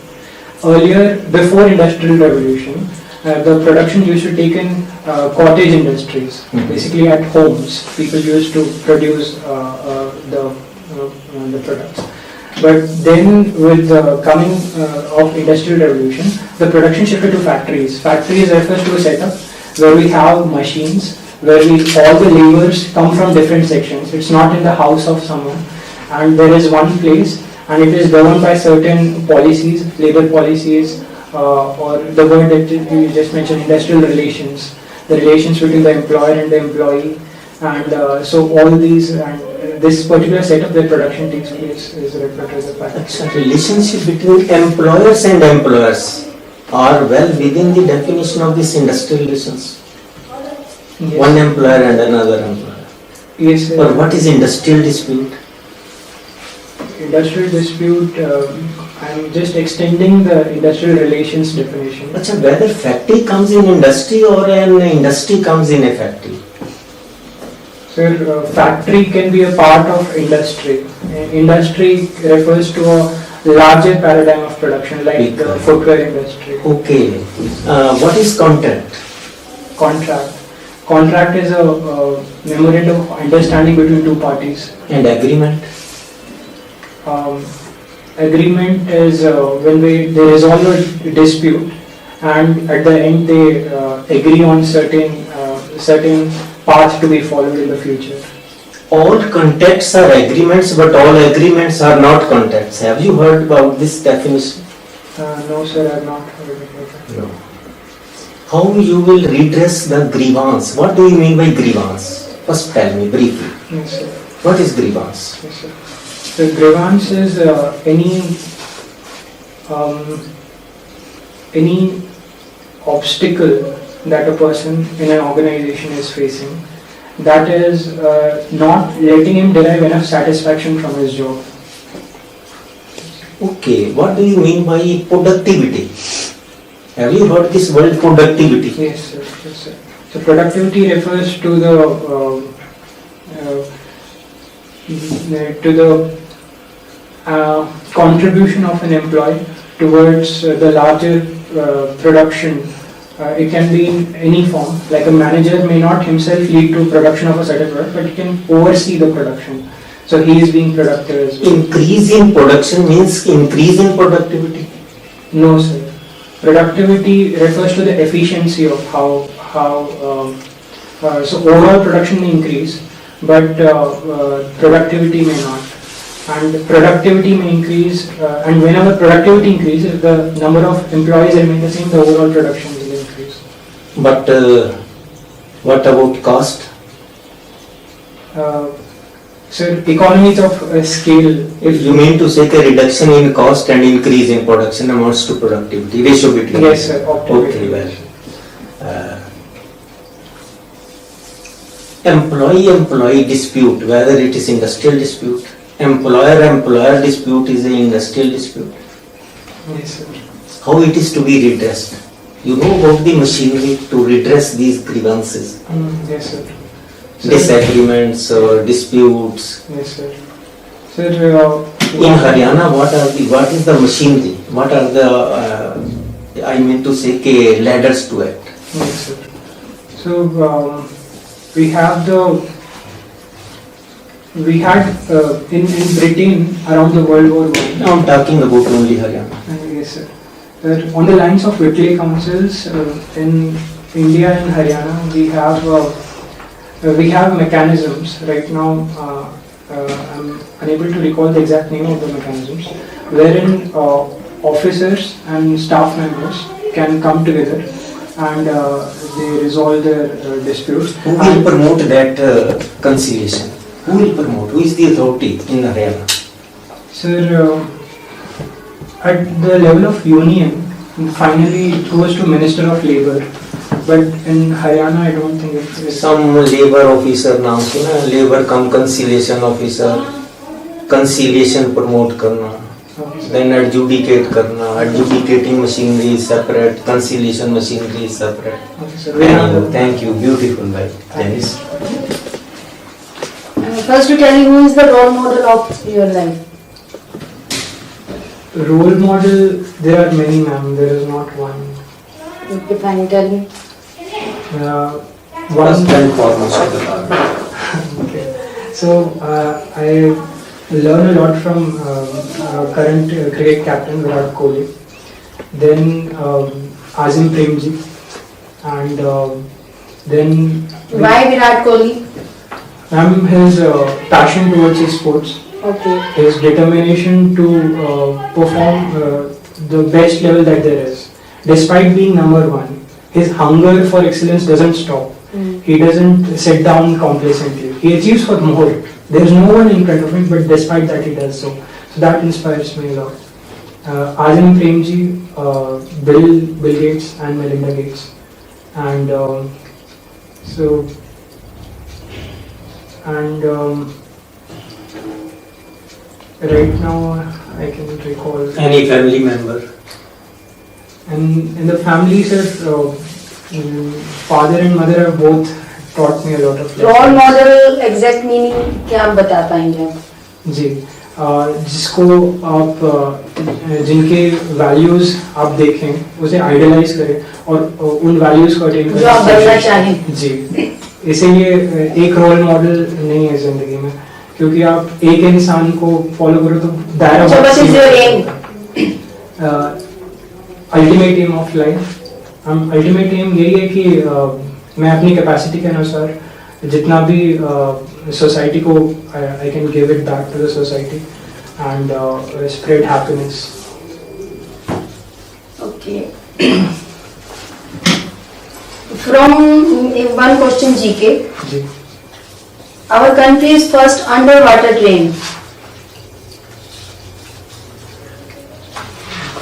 Earlier, before Industrial Revolution, the production used to take in cottage industries. Basically, at homes, people used to produce the products. But then, with the coming of Industrial Revolution, the production shifted to factories. Factories refers to a setup where we have machines, where all the laborers come from different sections. It's not in the house of someone, and there is one place, and it is governed by certain policies, labor policies, or the word that you just mentioned, industrial relations, the relations between the employer and the employee, and so all these and this particular setup where production takes place is referred to as a factory. Achha, relationship between employers and employers are well within the definition of this industrial relations. Yes. One employer and another employer. Yes, sir. But what is industrial dispute? Industrial dispute, I am just extending the industrial relations definition. Achha, whether factory comes in industry or an industry comes in a factory? Sir, factory can be a part of industry. Industry refers to a larger paradigm of production, like the footwear industry. Okay. What is contract? Contract. Contract is a memorandum of understanding between two parties. And agreement? Agreement is when they resolve a dispute, and at the end they agree on certain path to be followed in the future. All contracts are agreements, but all agreements are not contracts. Have you heard about this definition? No, sir, I have not heard about that. No. How you will redress the grievance? What do you mean by grievance? First tell me briefly. Yes, sir. What is grievance? Yes, sir. So grievance is any obstacle that a person in an organization is facing that is not letting him derive enough satisfaction from his job. Okay, what do you mean by productivity? Have you heard this word productivity? Yes, sir. Yes, sir. So productivity refers to the contribution of an employee towards the larger production. It can be in any form, like a manager may not himself lead to production of a certain product, but he can oversee the production. So he is being productive as well. Increase in production means increase in productivity. No, sir. Productivity refers to the efficiency of how so overall production may increase, but productivity may not. And productivity may increase, and whenever productivity increases, the number of employees remain the same, the overall production will increase. But what about cost? So economies of scale. If you mean to say a reduction in cost and increase in production amounts to productivity, ratio between. Yes, sir. Okay, well. Employee-employee dispute, whether it is industrial dispute, employer-employer dispute is an industrial dispute. Yes, sir. How it is to be redressed? You know about the machinery to redress these grievances, Yes, sir. disagreements or disputes. Yes, sir. Sir, In Haryana, what is the machinery? What are the, I mean to say, ladders to it? yes, sir. So we have the We had in Britain around the World War I. Now I'm talking about only Haryana. Yes, sir. On the lines of weekly councils in India and Haryana, we have mechanisms. Right now, I'm unable to recall the exact name of the mechanisms, wherein officers and staff members can come together and they resolve their disputes. Who will promote that conciliation? Who will promote? Who is the authority in Haryana? Sir, at the level of union, finally it goes to Minister of Labour. But in Haryana, I don't think it is. Some labor officer नाम सुना, labor कम conciliation officer, conciliation promote करना, then adjudicate करना, adjudicating machinery is separate, conciliation machinery is separate. Okay, sir. Thank you, beautiful wife, Janice. First to tell you, who is the role model of your life? Role model, there are many, ma'am. There is not one. Okay, fine, tell me. First and foremost of the Lord. Okay. So I learn a lot from current cricket captain Virat Kohli, then Azim Premji, and then Why Virat Kohli? His passion towards his sports, Okay. his determination to perform the best level that there is, despite being number one. His hunger for excellence doesn't stop. He doesn't sit down complacently. He achieves for more. There is no one in front of him, but despite that he does so. So that inspires me a lot. Azim Premji, Bill Gates and Melinda Gates. And right now I can recall. Any family member? And in the family, sir, father and mother have both taught me a lot of Role model exact meaning क्या आप बता पाएंगे आप? जी, जिसको आप जिनके values आप देखें, उसे आइडियलाइज करें और उन वैल्यूज को अटेन जो आप बनना चाहें। जी, इसीलिए एक रोल मॉडल नहीं है जिंदगी में, क्योंकि आप एक इंसान को फॉलो करो तो दायरा So what is your aim? Ultimate aim of life, ultimate aim यही है कि मैं अपनी कैपेसिटी के अनुसार जितना भी सोसाइटी को I can give it back to the society and spread happiness. Okay. From one question GK. जी. Our country's first underwater train.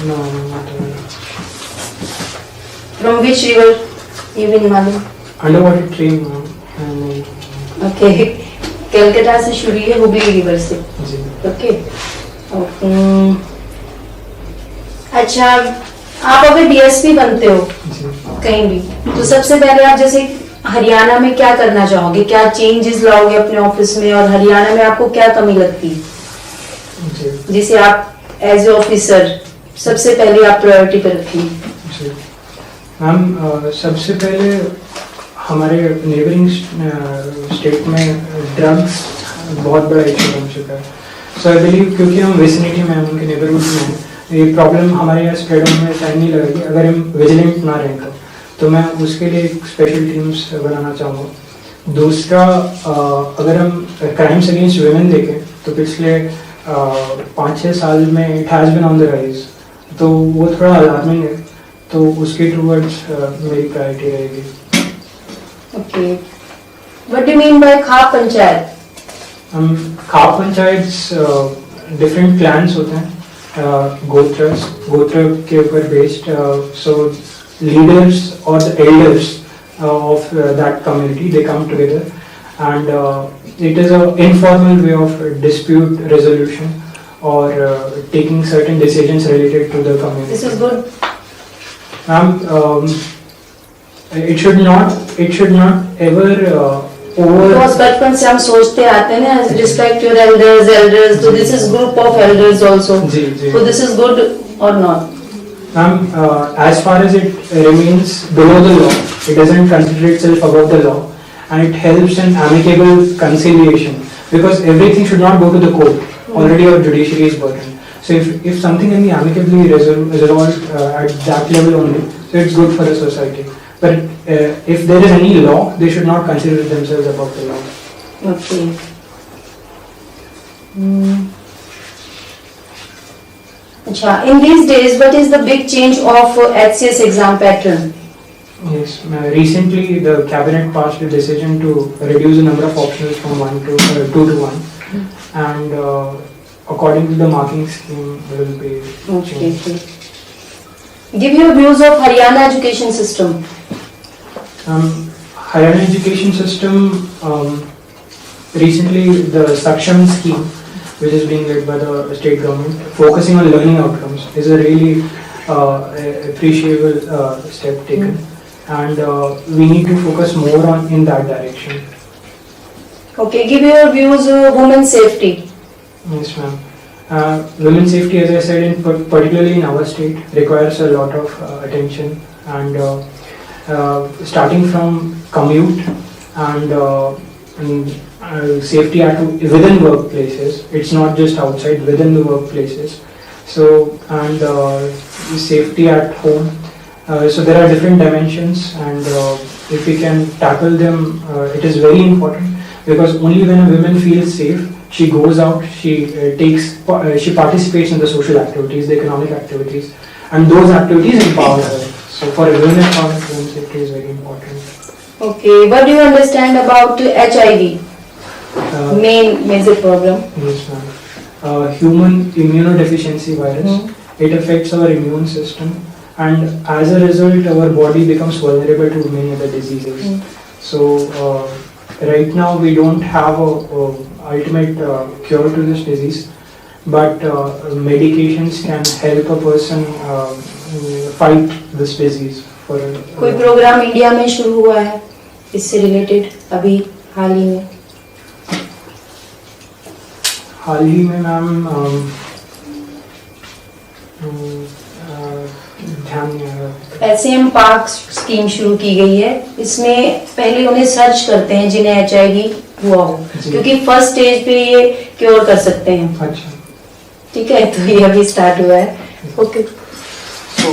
No, not From which river? Even मालूम? Underwater train. Okay. कलकत्ता से शुरू है, Hooghly river से. जी. Okay. अच्छा, आप अगर DSP बनते हो जी. कहीं भी, तो सबसे पहले आप जैसे हरियाणा में क्या करना चाहोगे? क्या चेंजेस लाओगे अपने ऑफिस में, और हरियाणा में आपको क्या कमी लगती है जी. जिसे आप एज ए ऑफिसर सबसे पहले आप प्रायोरिटी पे रखेंगे? जी. मैम, सबसे पहले हमारे नेबरिंग स्टेट में ड्रग्स बहुत बड़ा इशू बन चुका है. सो आई बिलीव क्योंकि हम विसिनिटी में हैं, उनके नेबरहुड में हैं, ये प्रॉब्लम हमारे यहाँ स्प्रेड होने में टाइम नहीं लगेगी अगर हम विजिलेंट ना रहें तो मैं उसके लिए एक स्पेशल टीम्स बनाना चाहूँगा. दूसरा, अगर हम क्राइम्स अगेंस्ट वुमेन देखें तो पिछले 5-6 साल में it has been on the rise, तो वो थोड़ा अलार्मिंग है, तो उसके टूवर्ड्स मेरी प्रायोरिटी रहेगी. Okay. What do you mean by khap panchayat? Khap panchayat different clans होते हैं, गोत्र के ऊपर बेस्ड. सो लीडर्स और the elders of that community, they come together and it is an informal way of dispute resolution or taking certain decisions related to the community. This is good. It should not ever Because बचपन से हम सोचते आते हैं ना, respect your elders, so this is group of elders also. जी. So this is good or not? As far as it remains below the law, it doesn't consider itself above the law, and it helps in amicable conciliation. because everything should not go to the court. Already our judiciary is burdened. So if something can be amicably resolved at that level only, so it's good for the society. But if there is any law, they should not consider themselves above the law. Okay. Achha, in these days, what is the big change of HCS exam pattern? Yes, recently the cabinet passed a decision to reduce the number of options from 2 to 1, and according to the marking scheme, there will be Okay. change. Give your views of Haryana education system. Haryana education system, recently the Saksham scheme, which is being led by the state government, focusing on learning outcomes, is a really appreciable step taken, and we need to focus more on in that direction. Okay, give your views of women's safety. Yes, ma'am. Women's safety, as I said, particularly in our state, requires a lot of attention, and starting from commute and safety within workplaces. It's not just outside, within the workplaces. So, and safety at home. So there are different dimensions, and if we can tackle them, it is very important, because only when a woman feels safe, she goes out, she participates in the social activities, the economic activities, and those activities empower her. So for a women empowerment, women's safety is very important. Okay, what do you understand about HIV? Major problem. Yes, ma'am. Human immunodeficiency virus. It affects our immune system, and as a result, our body becomes vulnerable to many other diseases. So right now, we don't have a ultimate cure to this disease, but medications can help a person fight this disease. कोई programme India में शुरू हुआ है इससे related अभी हाल ही में? हाल ही में ma'am ध्यान नहीं आ रहा। एसएम पार्क स्कीम शुरू की गई है। इसमें पहले उन्हें सर्च करते हैं जिन्हें एचआईवी हुआ हो, क्योंकि फर्स्ट स्टेज पे ये क्योर कर सकते हैं। अच्छा, ठीक है, तो ये अभी स्टार्ट हुआ है. Okay. So,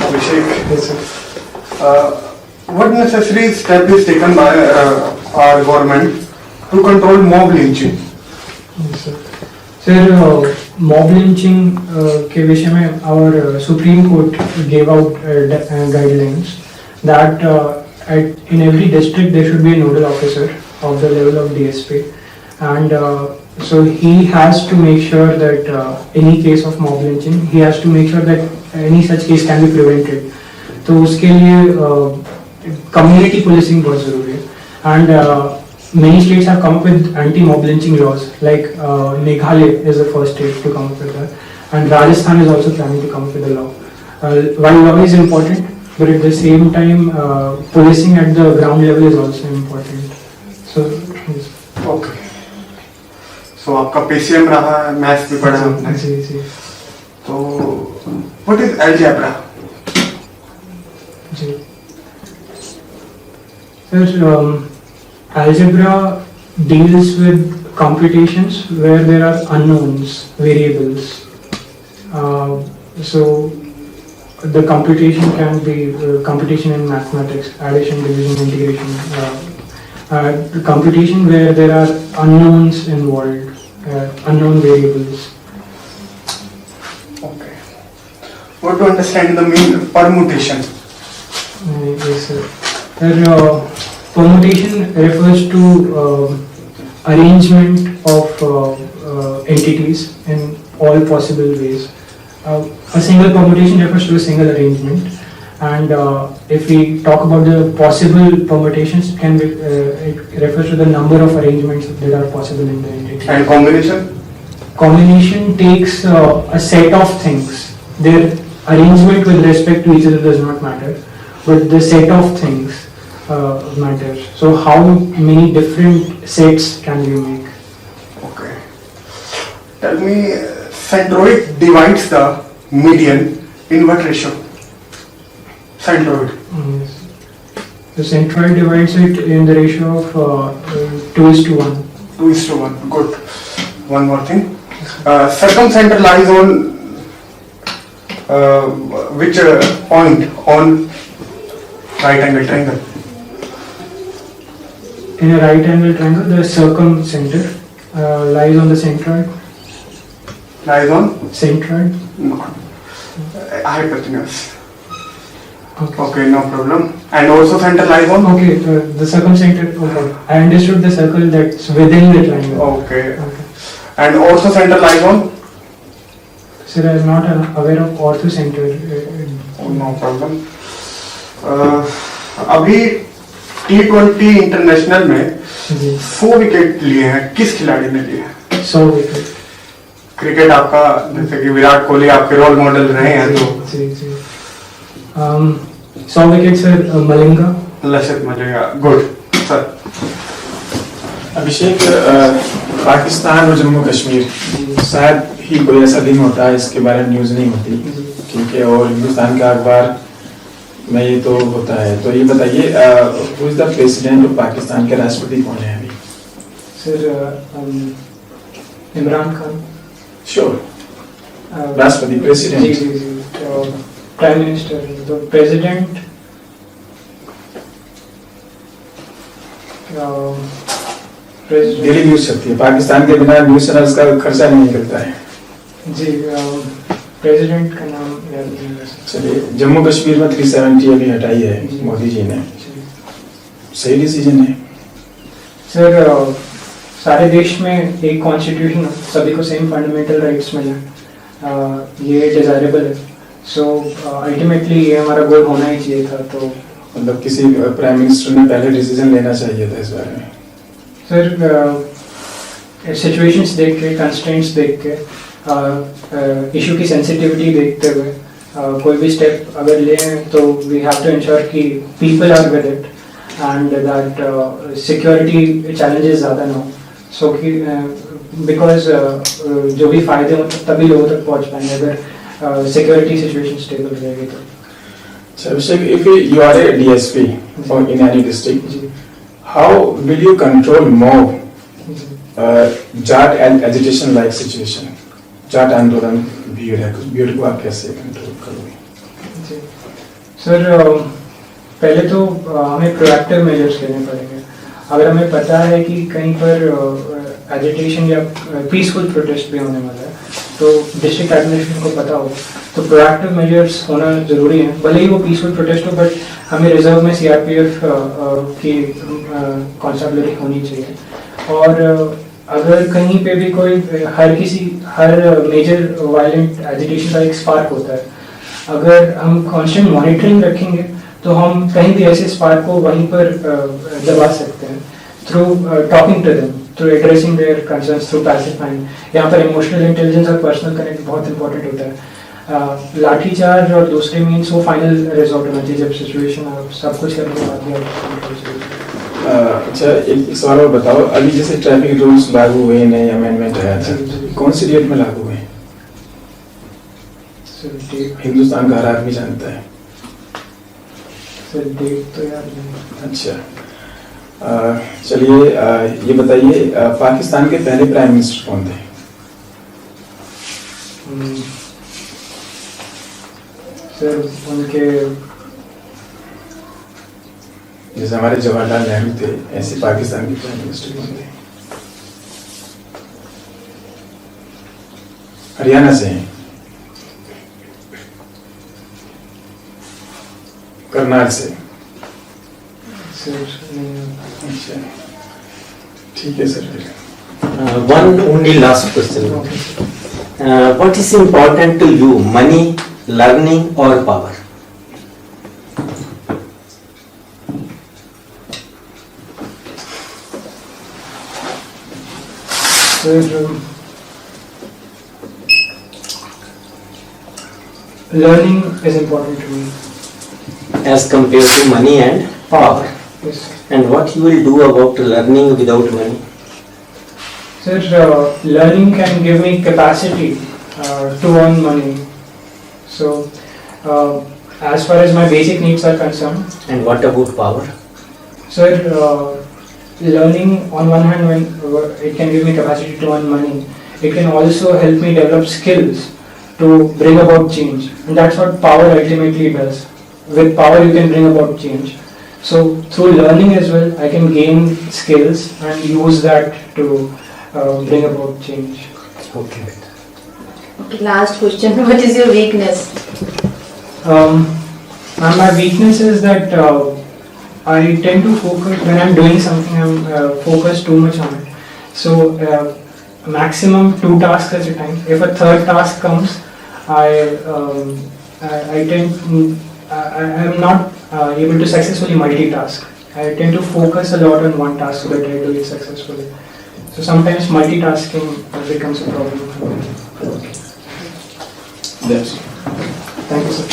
Abhishek, what necessary step is taken by our government to control mob lynching? Sir, mob lynching के विषय में our Supreme Court gave out guidelines that in every district there should be a nodal officer of the level of DSP, and so he has to make sure that any case of mob lynching, he has to make sure that any such case can be prevented. तो उसके लिए community policing बहुत जरूरी है, and many states have come up with anti-mob lynching laws. Like Meghalaya is the first state to come up with that, and Rajasthan is also planning to come up with a law. While law is important, but at the same time, policing at the ground level is also important. So, yes. Okay. So आपका PCM रहा है, maths भी पढ़ा आपने. जी. तो what is algebra? Ji. Sir, algebra deals with computations where there are unknowns, variables. So the computation can be computation in mathematics, addition, division, integration. Computation where there are unknowns involved, unknown variables. Okay. What to understand the meaning permutation? Yes, sir. Permutation refers to arrangement of entities in all possible ways. A single permutation refers to a single arrangement, and if we talk about the possible permutations, it refers to the number of arrangements that are possible in the entity. And combination? Combination takes a set of things. Their arrangement with respect to each other does not matter, but the set of things matters. So how many different sets can you make? Okay. Tell me, centroid divides the median in what ratio? Centroid. Yes. The centroid divides it in the ratio of 2:1. 2:1. Good. One more thing. Circumcenter lies on which point on right angle triangle? In a right angle triangle, the circumcenter lies on the centroid. Lies on? Centroid. No. Hypotenuse. Okay. Okay, no problem. And also center lies on? Okay, the circumcenter. Okay. I understood the circle that's within the triangle. Okay. Okay. And also center lies on? Sir, I am not aware of orthocenter. No problem. अभी T20 international में जी 100 wicket लिए हैं, किस खिलाड़ी ने लिए हैं? 100 wicket. Cricket आपका जैसे कि विराट कोहली आपके रोल मॉडल रहे हैं तो जी जी 100 wicket sir Malinga. Lasith Malinga. Good sir. Abhishek, Pakistan और जम्मू कश्मीर शायद ही कोई ऐसा दिन होता है इसके बारे में न्यूज़ नहीं होती, ठीक है, और हिंदुस्तान का अखबार में ये तो होता है. तो ये बताइए, who is the president of Pakistan के राष्ट्रपति कौन है अभी? सर इमरान खान. श्योर. राष्ट्रपति, प्रेसिडेंट. जी जी जी प्राइम मिनिस्टर. तो प्रेसिडेंट डेली न्यूज चलती है पाकिस्तान के बिना न्यूज चैनल्स का खर्चा नहीं निकलता है. जी प्रेसिडेंट का नाम याद नहीं है. चलिए, जम्मू कश्मीर में 370 अभी हटाई है मोदी जी ने, सही डिसीजन है? सर सारे देश में एक कॉन्स्टिट्यूशन सभी को सेम फंडामेंटल राइट्स मिले, ये डिजायरेबल है. सो अल्टीमेटली ये हमारा गोल होना ही चाहिए था. तो मतलब किसी प्राइम मिनिस्टर ने पहले डिसीजन लेना चाहिए था इस बारे में. सर सिचुएशंस देख के, कंस्ट्रेंट्स देख के, इशू की सेंसिटिविटी देखते हुए कोई भी स्टेप अगर लें तो वी हैव टू इंश्योर कि people are with it and that security challenges ज़्यादा ना हो. सो कि बिकॉज जो भी फायदे हों तभी लोगों तक पहुंच पाएंगे अगर सिक्योरिटी सिचुएशन स्टेबल रहेगी तो. अच्छा Abhishek, if you are a DSP in any district, how will you control mob Jat agitation like situation? Jat आंदोलन भीड़ है, कुछ भीड़ को आप कैसे कंट्रोल करोगे? सर पहले तो हमें प्रोएक्टिव मेजर्स लेने पड़ेंगे. अगर हमें पता है कि कहीं पर एजिटेशन या पीसफुल प्रोटेस्ट भी होने वाला है तो डिस्ट्रिक्ट एडमिनिस्ट्रेशन को पता होगा, तो प्रोएक्टिव मेजर्स होना ज़रूरी है. भले ही वो पीसफुल प्रोटेस्ट हो, बट हमें रिजर्व में सीआरपीएफ की कॉन्स्टेबलरी होनी चाहिए. और अगर कहीं पे भी कोई हर मेजर वायलेंट एजिटेशन का एक स्पार्क होता है, अगर हम कांस्टेंट मॉनिटरिंग रखेंगे तो हम कहीं भी ऐसे स्पार्क को वहीं पर दबा सकते हैं through talking to them, through addressing their concerns, through pacifying. यहाँ पर इमोशनल इंटेलिजेंस और पर्सनल कनेक्ट बहुत इंपॉर्टेंट होता है. लाठीचार्ज और दूसरे मीन्स वो फाइनल रिजॉर्ट होना चाहिए जब सिचुएशन सब कुछ करने के बाद भी. अच्छा एक सवाल और बताओ, अभी जैसे ट्रैफिक रूल्स लागू हुए, नए अमेंडमेंट आया था, कौन सी डेट में लागू हुए? हिंदुस्तान का हर आदमी जानता है. सर डेट तो याद नहीं. अच्छा चलिए ये बताइए, पाकिस्तान के पहले प्राइम मिनिस्टर कौन थे? सर उनके जैसे हमारे जवाहरलाल नेहरू थे, ऐसे पाकिस्तान के प्राइम मिनिस्टर कौन थे? हरियाणा से हैं, करनाल से. अच्छा ठीक है sir. One only last question. What is important to you, money, learning or power? Sir, learning is important to me. As compared to money and power. Yes. And what you will do about learning without money? Sir, learning can give me capacity to earn money. So, as far as my basic needs are concerned. And what about power? Sir, learning on one hand, when it can give me capacity to earn money, it can also help me develop skills to bring about change, and that's what power ultimately does. With power you can bring about change. So through learning as well, I can gain skills and use that to bring about change. Okay. Okay, last question. What is your weakness? And my weakness is that I tend to focus, when I'm doing something, I'm focused too much on it. So maximum 2 tasks at a time. If a third task comes, I am not able to successfully multitask. I tend to focus a lot on one task so that I do it successfully. So sometimes multitasking becomes a problem for me. Yes. Thank you, sir.